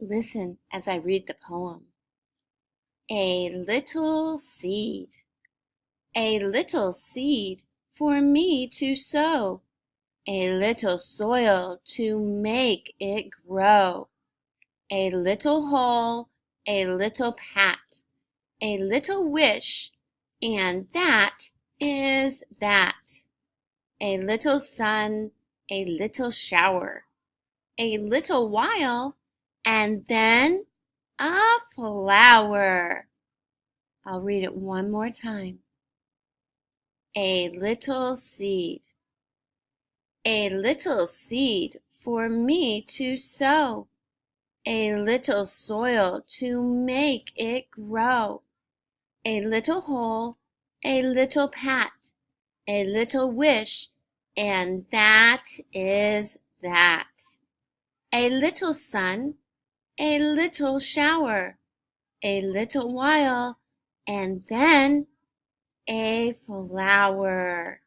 Listen as I read the poem. A little seed, a little seed for me to sow, a little soil to make it grow, a little hole, a little pat, a little wish, and that is that. A little sun, a little shower, a little while, and then a flower. I'll read it one more time. A little seed, a little seed for me to sow, a little soil to make it grow, a little hole, a little pat, a little wish, and that is that. A little sun, a little shower, a little while, and then a flower.